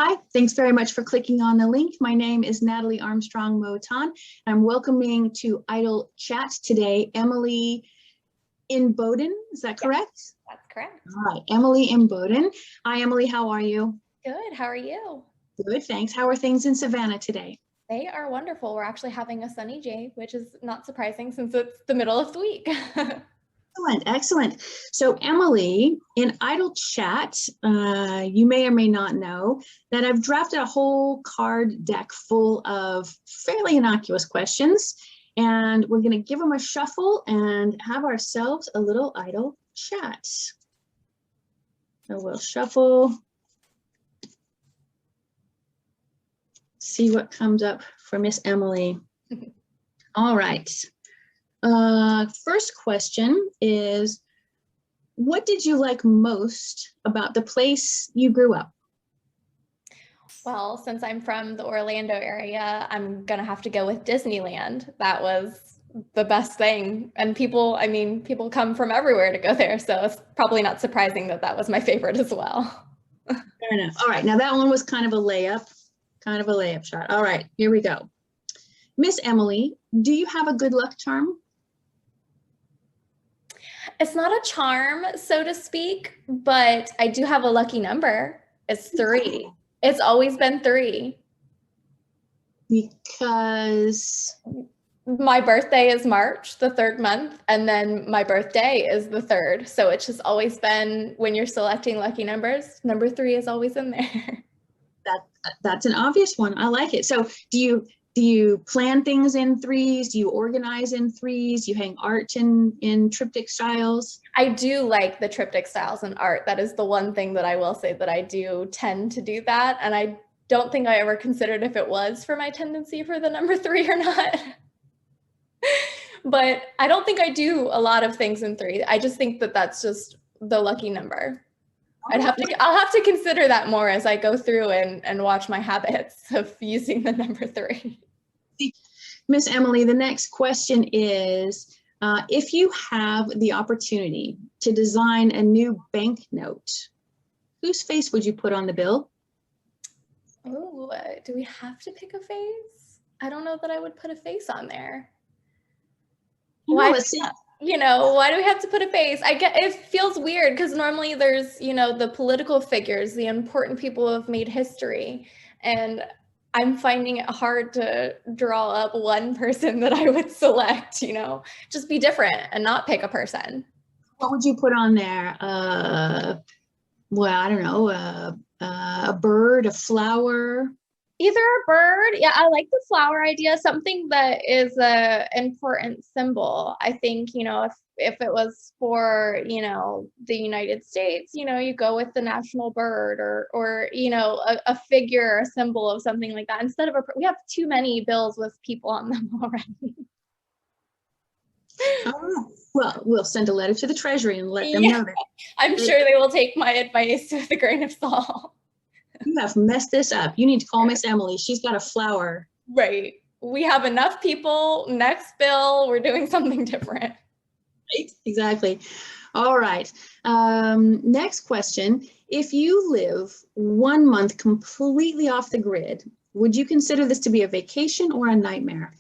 Hi, thanks very much for clicking on the link. My name is Natalie Armstrong-Motin. I'm welcoming to Idle Chat today, Emily Inboden. Is that correct? Yes, that's correct. All right, Emily Inboden. Hi, Emily, how are you? Good, how are you? Good, thanks. How are things in Savannah today? They are wonderful. We're actually having a sunny day, which is not surprising since it's the middle of the week. Excellent, excellent. So Emily, in Idle Chat, you may or may not know that I've drafted a whole card deck full of fairly innocuous questions, and we're going to give them a shuffle and have ourselves a little Idle Chat. So we'll shuffle, see what comes up for Miss Emily. All right. First question is, what did you like most about the place you grew up? Well, since I'm from the Orlando area, I'm gonna have to go with Disneyland. That was the best thing. And people come from everywhere to go there. So it's probably not surprising that that was my favorite as well. Fair enough. All right, now that one was kind of a layup shot. All right, here we go. Miss Emily, do you have a good luck charm? It's not a charm, so to speak, but I do have a lucky number. It's 3. It's always been 3. Because My birthday is March, the 3rd month, and then my birthday is the 3rd. So it's just always been, when you're selecting lucky numbers, number 3 is always in there. that's an obvious one. I like it. So do you plan things in 3s? Do you organize in 3s? Do you hang art in triptych styles? I do like the triptych styles and art. That is the one thing that I will say that I do tend to do that. And I don't think I ever considered if it was for my tendency for the number 3 or not. But I don't think I do a lot of things in 3. I just think that that's just the lucky number. I'll have to consider that more as I go through and watch my habits of using the number 3. Miss Emily, the next question is, if you have the opportunity to design a new banknote, whose face would you put on the bill? Oh, do we have to pick a face? I don't know that I would put a face on there. Why do we have to put a face? It feels weird because normally there's, the political figures, the important people who have made history. And I'm finding it hard to draw up one person that I would select, just be different and not pick a person. What would you put on there? Well, I don't know, a bird, a flower? Either a bird. Yeah, I like the flower idea, something that is a important symbol. I think, if it was for, the United States, you go with the national bird or a figure, a symbol of something like that. Instead of we have too many bills with people on them already. Oh, well, we'll send a letter to the Treasury and let them know that. I'm sure they will take my advice with a grain of salt. You have messed this up. You need to call Miss Emily. She's got a flower. Right. We have enough people. Next bill, we're doing something different. Right, exactly. All right. Next question. If you live 1 month completely off the grid, would you consider this to be a vacation or a nightmare?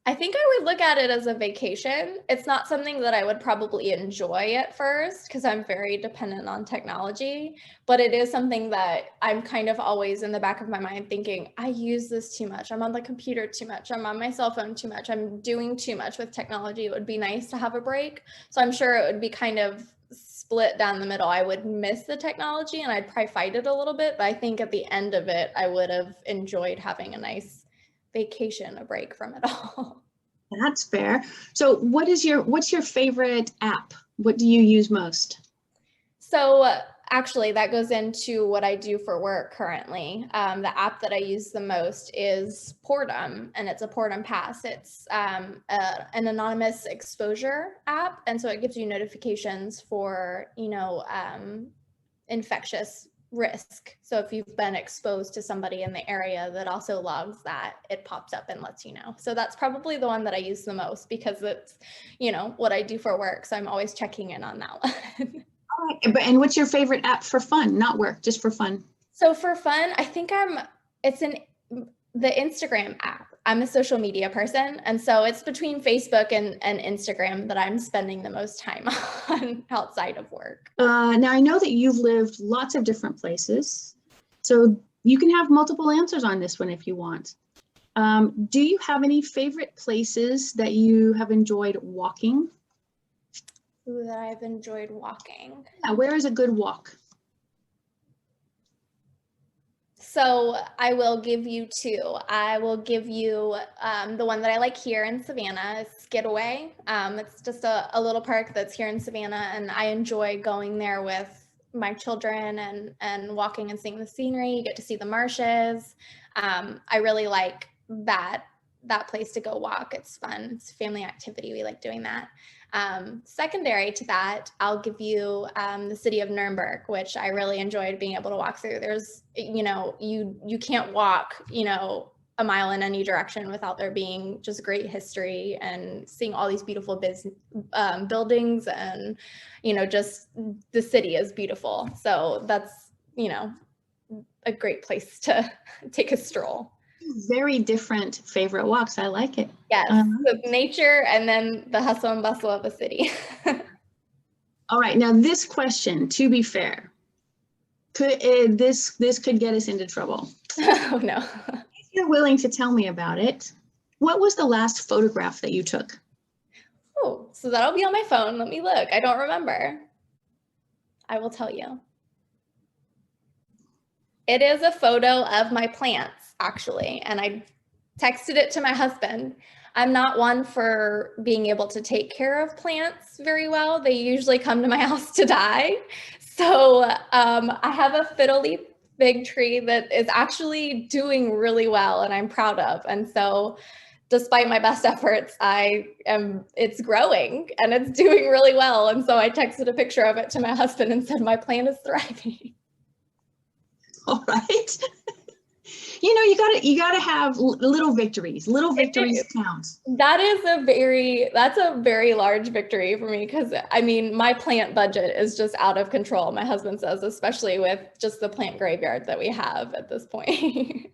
I think I would look at it as a vacation. It's not something that I would probably enjoy at first because I'm very dependent on technology, but it is something that I'm kind of always in the back of my mind thinking, I use this too much. I'm on the computer too much. I'm on my cell phone too much. I'm doing too much with technology. It would be nice to have a break. So I'm sure it would be kind of split down the middle. I would miss the technology and I'd probably fight it a little bit, but I think at the end of it, I would have enjoyed having a nice vacation, a break from it all. That's fair. So what's your favorite app? What do you use most? So actually that goes into what I do for work currently. The app that I use the most is Portum, and it's a Portum Pass. It's an anonymous exposure app. And so it gives you notifications for, infectious risk. So if you've been exposed to somebody in the area, that also logs that, it pops up and lets you know. So that's probably the one that I use the most because it's, what I do for work. So I'm always checking in on that one. All right. And what's your favorite app for fun? Not work, just for fun. So for fun, I think the Instagram app. I'm a social media person. And so it's between Facebook and Instagram that I'm spending the most time on outside of work. Now I know that you've lived lots of different places, so you can have multiple answers on this one if you want. Do you have any favorite places that you have enjoyed walking? Ooh, that I've enjoyed walking. Yeah, where is a good walk? So I will give you two. I will give you the one that I like here in Savannah, is Skidaway. It's just a little park that's here in Savannah, and I enjoy going there with my children and walking and seeing the scenery. You get to see the marshes. I really like that place to go walk. It's fun. It's a family activity. We like doing that. Secondary to that, I'll give you the city of Nuremberg, which I really enjoyed being able to walk through. There's, you can't walk, a mile in any direction without there being just great history and seeing all these beautiful buildings, and, just the city is beautiful. So that's, a great place to take a stroll. Very different favorite walks. I like it. Yes, so nature and then the hustle and bustle of the city. All right, now this question, to be fair, this could get us into trouble. Oh no. If you're willing to tell me about it, what was the last photograph that you took? Oh, so that'll be on my phone. Let me look. I don't remember. I will tell you. It is a photo of my plants, actually, and I texted it to my husband. I'm not one for being able to take care of plants very well. They usually come to my house to die. So I have a fiddly fig tree that is actually doing really well and I'm proud of. And so despite my best efforts, it's growing and it's doing really well. And so I texted a picture of it to my husband and said, my plant is thriving. All right. You gotta have little victories. Little victories count. That's a very large victory for me, because my plant budget is just out of control. My husband says, especially with just the plant graveyard that we have at this point.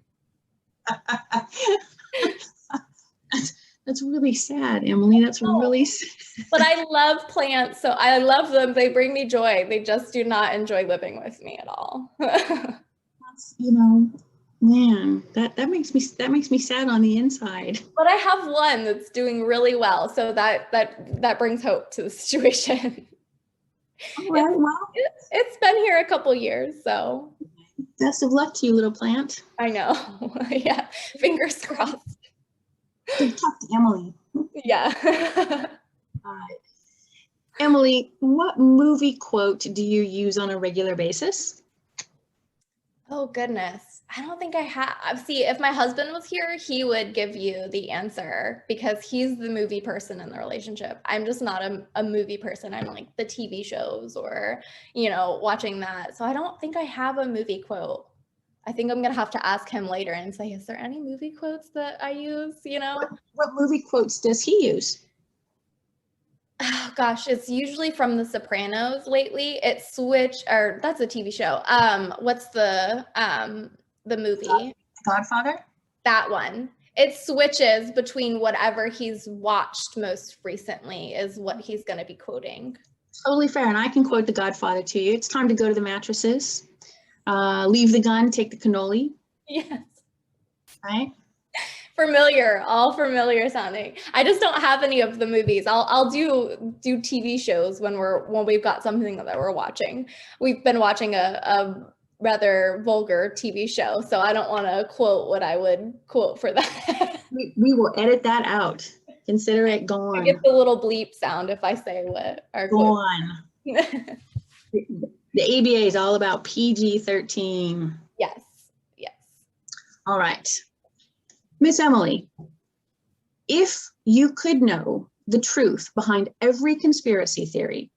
That's really sad, Emily. That's really sad. But I love plants, so I love them. They bring me joy. They just do not enjoy living with me at all. Man, that makes me sad on the inside. But I have one that's doing really well, so that brings hope to the situation. All right, well, it's been here a couple years, so best of luck to you, little plant. I know. Yeah, fingers crossed. Good talk to Emily. Yeah. Emily, what movie quote do you use on a regular basis? Oh, goodness. I don't think I have. See, if my husband was here, he would give you the answer because he's the movie person in the relationship. I'm just not a movie person. I'm like the TV shows or, watching that. So I don't think I have a movie quote. I think I'm going to have to ask him later and say, is there any movie quotes that I use, What movie quotes does he use? Oh gosh, it's usually from The Sopranos lately. That's a TV show. What's the movie? Godfather? That one. It switches between whatever he's watched most recently is what he's going to be quoting. Totally fair. And I can quote The Godfather to you. It's time to go to the mattresses. Leave the gun, take the cannoli. Yes. Right? Familiar, all familiar sounding. I just don't have any of the movies. I'll do TV shows when we've got something that we're watching. We've been watching a rather vulgar TV show, so I don't want to quote what I would quote for that. We will edit that out. Consider it gone. I get the little bleep sound if I say what our gone. The ABA is all about PG-13. Yes. All right. Miss Emily, if you could know the truth behind every conspiracy theory,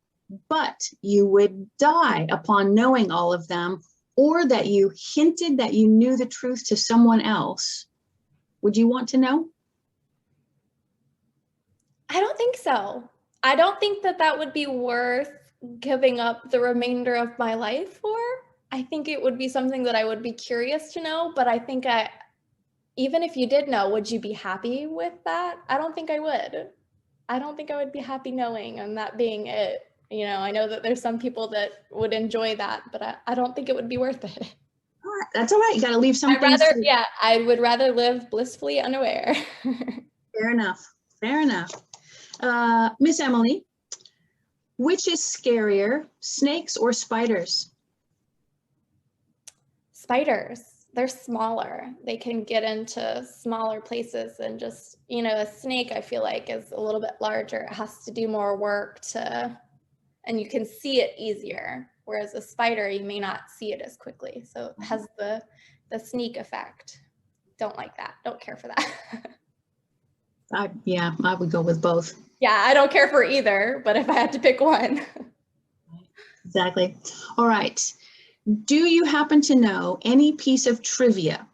but you would die upon knowing all of them, or that you hinted that you knew the truth to someone else, would you want to know? I don't think so. I don't think that would be worth giving up the remainder of my life for. I think it would be something that I would be curious to know, but I think even if you did know, would you be happy with that? I don't think I would. I don't think I would be happy knowing and that being it. You know, I know that there's some people that would enjoy that, but I don't think it would be worth it. All right, that's all right. You got to leave some things. I would rather live blissfully unaware. Fair enough. Fair enough. Miss Emily, which is scarier, snakes or spiders? Spiders. They're smaller. They can get into smaller places and just, you know, a snake I feel like is a little bit larger. It has to do more work and you can see it easier. Whereas a spider, you may not see it as quickly. So it has the sneak effect. Don't like that. Don't care for that. Yeah, I would go with both. Yeah, I don't care for either, but if I had to pick one. Exactly. All right. Do you happen to know any piece of trivia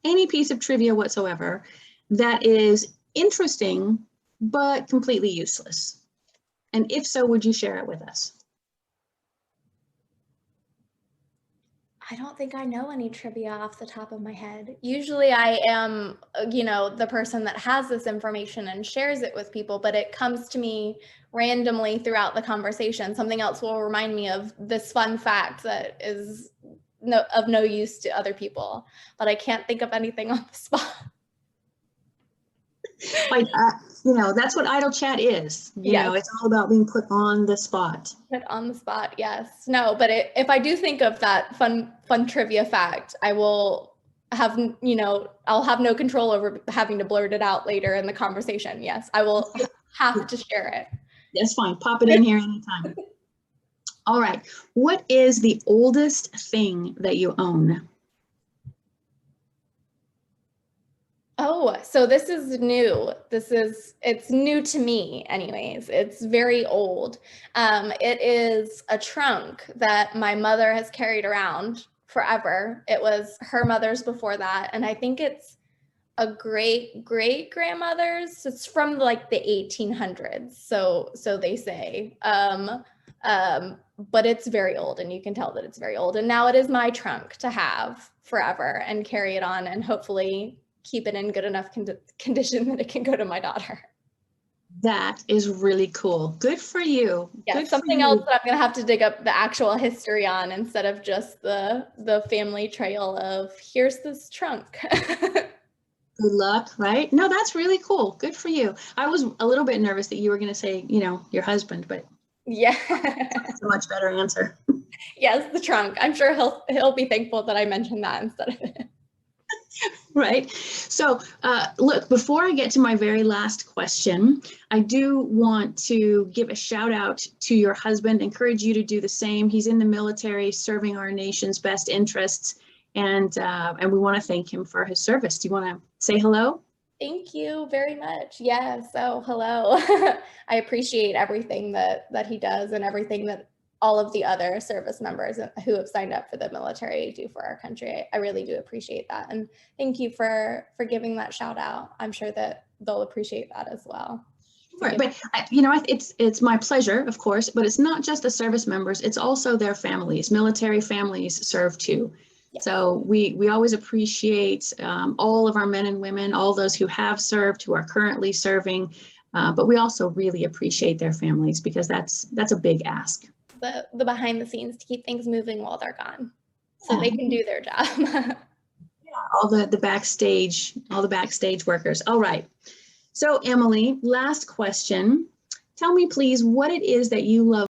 whatsoever that is interesting but completely useless? And if so, would you share it with us? I don't think I know any trivia off the top of my head. Usually I am, you know, the person that has this information and shares it with people, but it comes to me randomly throughout the conversation. Something else will remind me of this fun fact that is of no use to other people, but I can't think of anything on the spot. Like, you know, that's what idle chat is. You know, it's all about being put on the spot. Put on the spot, yes. No, but if I do think of that fun trivia fact, I will have, you know, I'll have no control over having to blurt it out later in the conversation. Yes, I will have to share it. That's fine. Pop it in here anytime. All right. What is the oldest thing that you own? Oh, so this is new. It's new to me anyways. It's very old. It is a trunk that my mother has carried around forever. It was her mother's before that. And I think it's a great grandmother's. It's from like the 1800s. So they say, but it's very old and you can tell that it's very old. And now it is my trunk to have forever and carry it on and hopefully keep it in good enough condition that it can go to my daughter. That is really cool. Good for you. Yeah, good something else that I'm gonna have to dig up the actual history on instead of just the family trail of here's this trunk. Good luck, right? No, that's really cool. Good for you. I was a little bit nervous that you were going to say, you know, your husband, but yeah, that's a much better answer. Yes, the trunk. I'm sure he'll be thankful that I mentioned that instead of it. Right. So look, before I get to my very last question, I do want to give a shout out to your husband, encourage you to do the same. He's in the military serving our nation's best interests, and we want to thank him for his service. Do you want to say hello? Thank you very much. Yes. Oh, hello. I appreciate everything that he does and everything that all of the other service members who have signed up for the military do for our country. I really do appreciate that. And thank you for giving that shout out. I'm sure that they'll appreciate that as well. Right, but you know, it's my pleasure, of course, but it's not just the service members, it's also their families. Military families serve too. Yes. So we always appreciate all of our men and women, all those who have served, who are currently serving, but we also really appreciate their families because that's a big ask. The behind the scenes to keep things moving while they're gone, so they can do their job. Yeah, all the backstage workers. All right. So Emily, last question. Tell me please what it is that you love